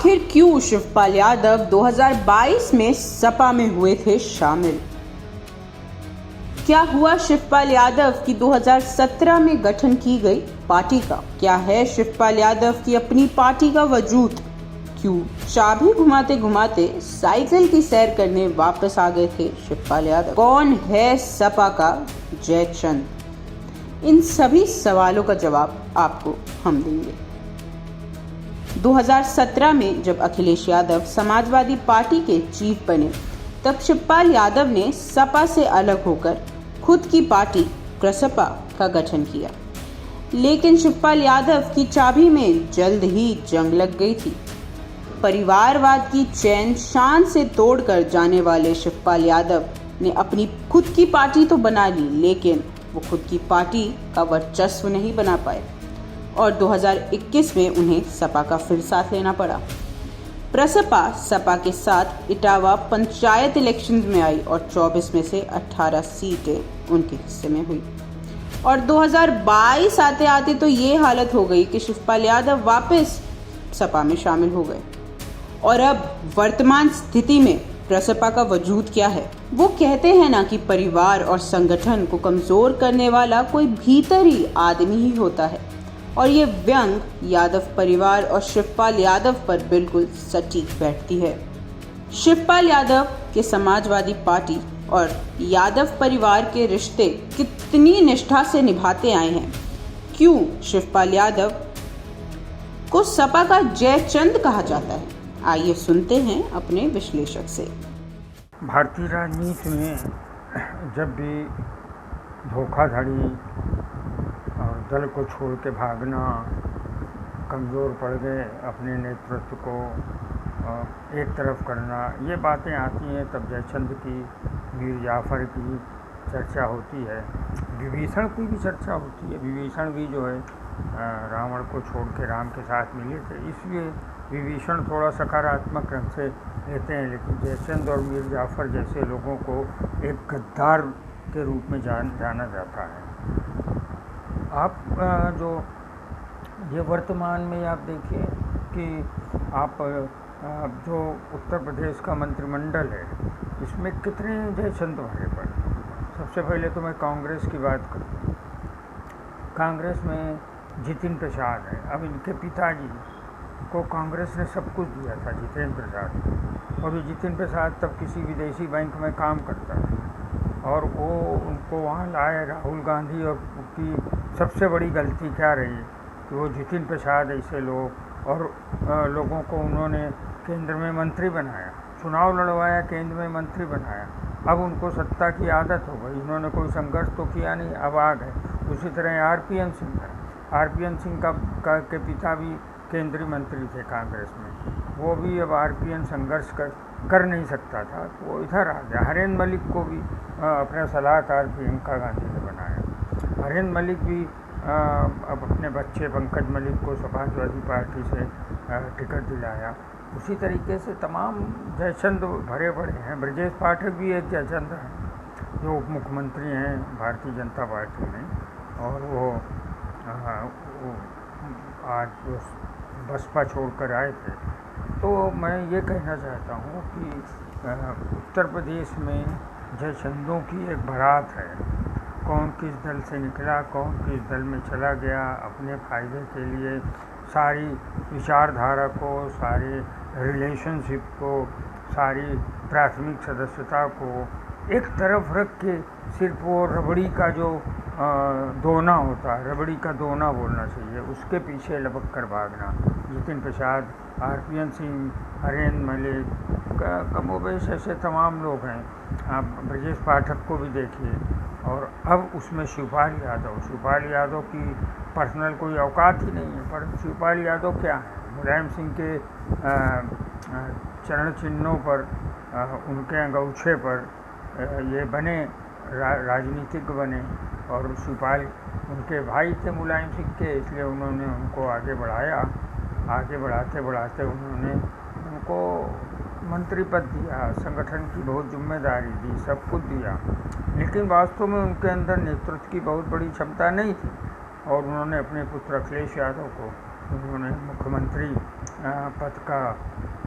आखिर क्यों शिवपाल यादव 2022 में सपा में हुए थे शामिल? क्या हुआ शिवपाल यादव की 2017 में गठन की गई पार्टी का? क्या है शिवपाल यादव की अपनी पार्टी का वजूद? क्यों चाबी घुमाते घुमाते साइकिल की सैर करने वापस आ गए थे शिवपाल यादव? कौन है सपा का जयचंद? इन सभी सवालों का जवाब आपको हम देंगे। 2017 में जब अखिलेश यादव समाजवादी पार्टी के चीफ बने, तब शिवपाल यादव ने सपा से अलग होकर खुद की पार्टी प्रसपा का गठन किया। लेकिन शिवपाल यादव की चाबी में जल्द ही जंग लग गई थी। परिवारवाद की चैन शान से तोड़कर जाने वाले शिवपाल यादव ने अपनी खुद की पार्टी तो बना ली, लेकिन वो खुद की पार्टी का वर्चस्व नहीं बना पाए और 2021 में उन्हें सपा का फिर साथ लेना पड़ा। प्रसपा सपा के साथ इटावा पंचायत इलेक्शंस में आई और 24 में से 18 सीटें उनके हिस्से में हुई और 2022 आते आते तो ये हालत हो गई कि शिवपाल यादव वापस सपा में शामिल हो गए। और अब वर्तमान स्थिति में प्रसपा का वजूद क्या है? वो कहते हैं ना कि परिवार और संगठन को कमजोर करने वाला कोई भीतरी आदमी ही होता है, और ये व्यंग यादव परिवार और शिवपाल यादव पर बिल्कुल सटीक बैठती है। शिवपाल यादव के समाजवादी पार्टी और यादव परिवार के रिश्ते कितनी निष्ठा से निभाते आए हैं? क्यों शिवपाल यादव को सपा का जयचंद कहा जाता है? आइए सुनते हैं अपने विश्लेषक से। भारतीय राजनीति में जब भी धोखाधड़ी और दल को छोड़ के भागना, कमज़ोर पड़ गए, अपने नेतृत्व को एक तरफ करना, ये बातें आती हैं, तब जयचंद की, मीर जाफ़र की चर्चा होती है। विभीषण की भी चर्चा होती है। विभीषण भी जो है रावण को छोड़ के राम के साथ मिले थे, इसलिए विभीषण थोड़ा सकारात्मक रंग से लेते हैं। लेकिन जयचंद और मीर जाफ़र जैसे लोगों को एक गद्दार के रूप में जाना जाता है। आप जो ये वर्तमान में आप देखिए कि आप जो उत्तर प्रदेश का मंत्रिमंडल है, इसमें कितने जयचंद भरे पड़े। सबसे पहले तो मैं कांग्रेस की बात करूँ। कांग्रेस में जितिन प्रसाद है। अब इनके पिताजी को कांग्रेस ने सब कुछ दिया था, जितेंद्र प्रसाद, और ये जितिन प्रसाद तब किसी विदेशी बैंक में काम करता था और वो उनको वहाँ लाए राहुल गांधी। और उनकी सबसे बड़ी गलती क्या रही कि वो जितिन प्रसाद ऐसे लोग और लोगों को उन्होंने केंद्र में मंत्री बनाया, चुनाव लड़वाया, केंद्र में मंत्री बनाया। अब उनको सत्ता की आदत हो गई, उन्होंने कोई संघर्ष तो किया नहीं, अब आ गए। उसी तरह आरपीएन सिंह है। आरपीएन सिंह के पिता भी केंद्रीय मंत्री थे कांग्रेस में, वो भी अब आरपीएन संघर्ष कर नहीं सकता था, तो वो इधर आ गया। हरेंद्र मलिक को भी अपना सलाहकार प्रियंका गांधी ने बनाया। हरेंद्र मलिक भी अब अपने बच्चे पंकज मलिक को समाजवादी पार्टी से टिकट दिलाया। उसी तरीके से तमाम जयचंद भरे पड़े हैं। ब्रजेश पाठक भी एक जयचंद हैं जो उप मुख्यमंत्री हैं भारतीय जनता पार्टी में, और वो आज बसपा छोड़कर आए थे। तो मैं ये कहना चाहता हूँ कि उत्तर प्रदेश में जयचंदों की एक बारात है। कौन किस दल से निकला, कौन किस दल में चला गया, अपने फ़ायदे के लिए सारी विचारधारा को, सारी रिलेशनशिप को, सारी प्राथमिक सदस्यता को एक तरफ रख के सिर्फ वो रबड़ी का जो दोना होता है, रबड़ी का दोना बोलना चाहिए, उसके पीछे लपक कर भागना। जितिन प्रसाद, आरपीएन सिंह, हरेंद्र मलिक, कमोबेश ऐसे तमाम लोग हैं। आप ब्रजेश पाठक को भी देखिए। और अब उसमें शिवपाल यादव की पर्सनल कोई औकात ही नहीं है। पर शिवपाल यादव क्या है? मुलायम सिंह के चरण चिन्हों पर, उनके अंगूछे पर ये बने, राजनीतिक बने। और शिवपाल उनके भाई थे मुलायम सिंह के, इसलिए उन्होंने उनको आगे बढ़ाया। आगे बढ़ाते बढ़ाते उन्होंने उनको मंत्री पद दिया, संगठन की बहुत जिम्मेदारी दी, सब कुछ दिया। लेकिन वास्तव में उनके अंदर नेतृत्व की बहुत बड़ी क्षमता नहीं थी और उन्होंने अपने पुत्र अखिलेश यादव को उन्होंने मुख्यमंत्री पद का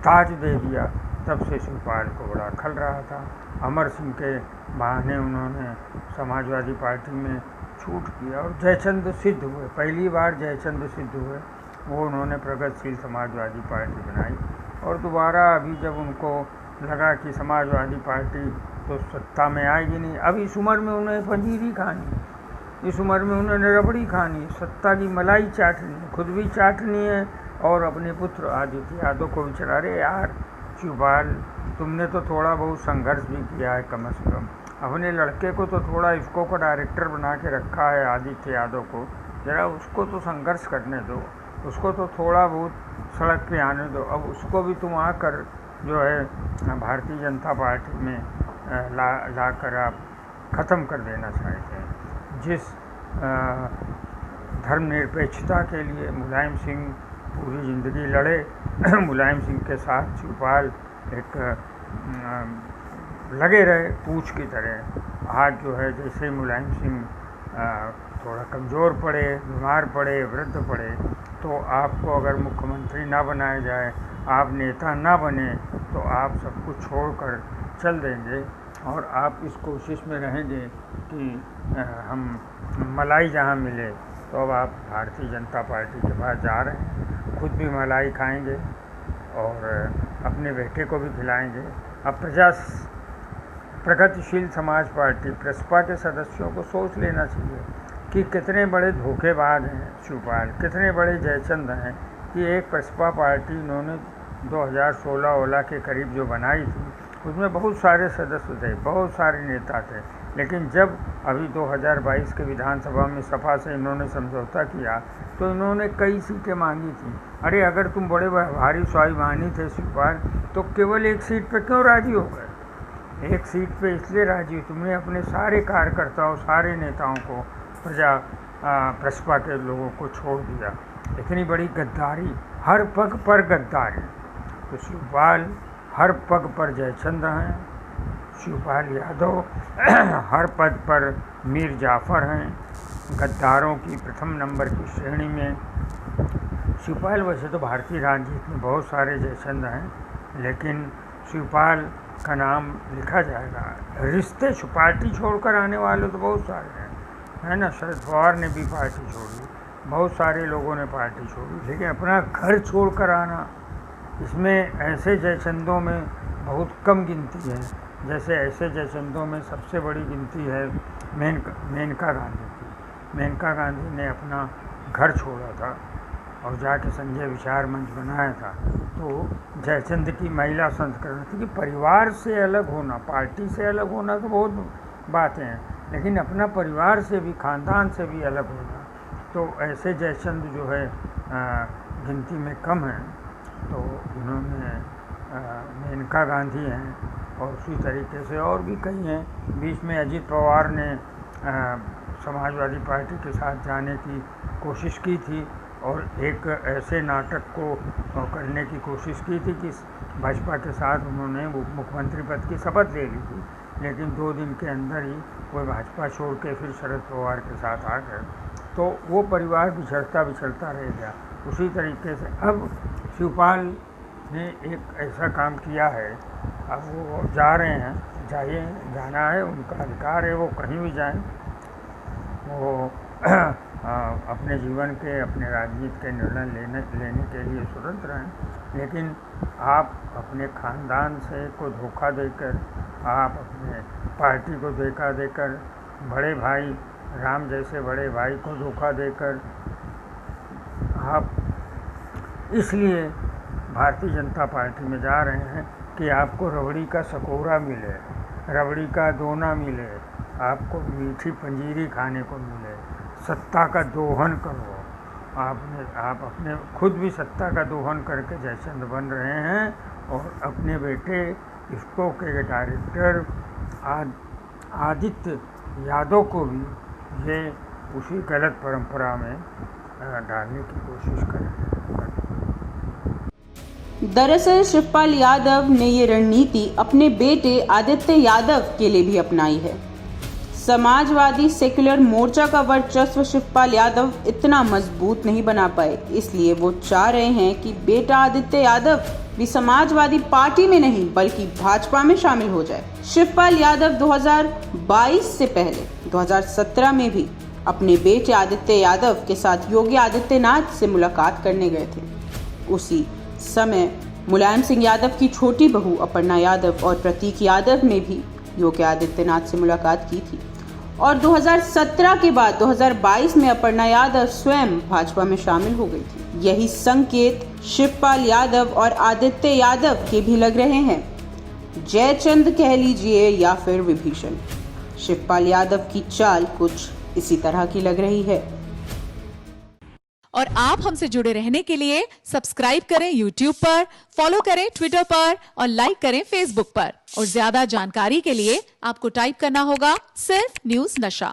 ताज दे दिया, तब से शिवपाल को बड़ा खल रहा था। अमर सिंह के बहाने उन्होंने समाजवादी पार्टी में छूट किया और जयचंद सिद्ध हुए, पहली बार जयचंद सिद्ध हुए। वो उन्होंने प्रगतिशील समाजवादी पार्टी बनाई और दोबारा अभी जब उनको लगा कि समाजवादी पार्टी तो सत्ता में आएगी नहीं, अब इस उम्र में उन्हें पंजीरी खानी, इस उम्र में उन्होंने रबड़ी खानी, सत्ता की मलाई चाटनी, खुद भी चाटनी है और अपने पुत्र आदित्य यादव को भी चला रहे। यार शिवपाल, तुमने तो थोड़ा बहुत संघर्ष भी किया है, कम से कम अपने लड़के को तो थोड़ा इफ्को का डायरेक्टर बना के रखा है आदित्य यादव को, ज़रा उसको तो संघर्ष करने दो, उसको तो थोड़ा बहुत सड़क पे आने दो। अब उसको भी तुम आकर जो है भारतीय जनता पार्टी में ला कर आप ख़त्म कर देना चाहते हैं। जिस धर्मनिरपेक्षता के लिए मुलायम सिंह पूरी ज़िंदगी लड़े, मुलायम सिंह के साथ शिवपाल एक लगे रहे पूछ की तरह। आज जो है जैसे मुलायम सिंह थोड़ा कमज़ोर पड़े, बीमार पड़े, वृद्ध पड़े, तो आपको अगर मुख्यमंत्री ना बनाया जाए, आप नेता ना बने, तो आप सब कुछ छोड़कर चल देंगे और आप इस कोशिश में रहेंगे कि हम मलाई जहाँ मिले। तो अब आप भारतीय जनता पार्टी के पास जा रहे हैं, खुद भी मलाई खाएंगे और अपने बेटे को भी खिलाएंगे। अब प्रगतिशील समाज पार्टी प्रसपा के सदस्यों को सोच लेना चाहिए कि कितने बड़े धोखेबाज हैं शिवपाल, कितने बड़े जयचंद हैं कि एक प्रसपा पार्टी इन्होंने 2016 के करीब जो बनाई थी, उसमें बहुत सारे सदस्य थे, बहुत सारे नेता थे, लेकिन जब अभी 2022 के विधानसभा में सपा से इन्होंने समझौता किया तो इन्होंने कई सीटें मांगी थी। अरे अगर तुम बड़े भारी स्वाभिमानी थे शिवपाल, तो केवल एक सीट पे क्यों राजी हो गए? एक सीट पे इसलिए राजी, तुमने अपने सारे कार्यकर्ताओं, सारे नेताओं को, प्रसपा के लोगों को छोड़ दिया। इतनी बड़ी गद्दारी, हर पग पर गद्दारी। तो शिवपाल हर पग पर जयचंद हैं, शिवपाल यादव हर पद पर मीर जाफ़र हैं, गद्दारों की प्रथम नंबर की श्रेणी में शिवपाल। वैसे तो भारतीय राजनीति में बहुत सारे जयचंद हैं, लेकिन शिवपाल का नाम लिखा जाएगा। रिश्ते पार्टी छोड़कर आने वाले तो बहुत सारे हैं, है ना। शरद पवार ने भी पार्टी छोड़ी, बहुत सारे लोगों ने पार्टी छोड़ी, लेकिन अपना घर छोड़कर आना, इसमें ऐसे जयचंदों में बहुत कम गिनती है। जैसे ऐसे जयचंदों में सबसे बड़ी गिनती है मेनका गांधी की। मेनका गांधी ने अपना घर छोड़ा था और जाके संजय विचार मंच बनाया था। तो जयचंद की महिला संस्करण थी कि परिवार से अलग होना, पार्टी से अलग होना तो बहुत बातें हैं, लेकिन अपना परिवार से भी, खानदान से भी अलग होना, तो ऐसे जयचंद जो है गिनती में कम हैं। तो उन्होंने मेनका गांधी हैं और उसी तरीके से और भी कई हैं। बीच में अजीत पवार ने समाजवादी पार्टी के साथ जाने की कोशिश की थी और एक ऐसे नाटक को करने की कोशिश की थी कि भाजपा के साथ उन्होंने मुख्यमंत्री पद की शपथ ले ली थी, लेकिन 2 दिन के अंदर ही वो भाजपा छोड़ के फिर शरद पवार के साथ आ गए। तो वो परिवार बिछड़ता रह गया। उसी तरीके से अब शिवपाल ने एक ऐसा काम किया है, अब वो जा रहे हैं, जाइए, जाना है, उनका अधिकार है, वो कहीं भी जाएं, वो अपने जीवन के, अपने राजनीति के निर्णय लेने के लिए स्वतंत्र हैं। लेकिन आप अपने खानदान से को धोखा देकर, आप अपने पार्टी को धोखा देकर, बड़े भाई राम जैसे बड़े भाई को धोखा देकर, आप इसलिए भारतीय जनता पार्टी में जा रहे हैं कि आपको रबड़ी का सकोरा मिले, रबड़ी का दोना मिले, आपको मीठी पंजीरी खाने को मिले, सत्ता का दोहन करो। आप अपने खुद भी सत्ता का दोहन करके जयचंद बन रहे हैं और अपने बेटे इफ्को के डायरेक्टर आदित्य यादव को भी ये उसी गलत परंपरा में डालने की कोशिश करें। दरअसल शिवपाल यादव ने ये रणनीति अपने बेटे आदित्य यादव के लिए भी अपनाई है। समाजवादी सेक्युलर मोर्चा का वर्चस्व शिवपाल यादव इतना मजबूत नहीं बना पाए, इसलिए वो चाह रहे हैं कि बेटा आदित्य यादव भी समाजवादी पार्टी में नहीं बल्कि भाजपा में शामिल हो जाए। शिवपाल यादव 2022 से पहले 2017 में भी अपने बेटे आदित्य यादव के साथ योगी आदित्यनाथ से मुलाकात करने गए थे। उसी समय मुलायम सिंह यादव की छोटी बहू अपर्णा यादव और प्रतीक यादव ने भी योगी आदित्यनाथ से मुलाकात की थी और 2017 के बाद 2022 में अपर्णा यादव स्वयं भाजपा में शामिल हो गई थी। यही संकेत शिवपाल यादव और आदित्य यादव के भी लग रहे हैं। जयचंद कह लीजिए या फिर विभीषण, शिवपाल यादव की चाल कुछ इसी तरह की लग रही है। और आप हमसे जुड़े रहने के लिए सब्सक्राइब करें YouTube पर, फॉलो करें Twitter पर और लाइक करें Facebook पर। और ज्यादा जानकारी के लिए आपको टाइप करना होगा सिर्फ न्यूज़ नशा।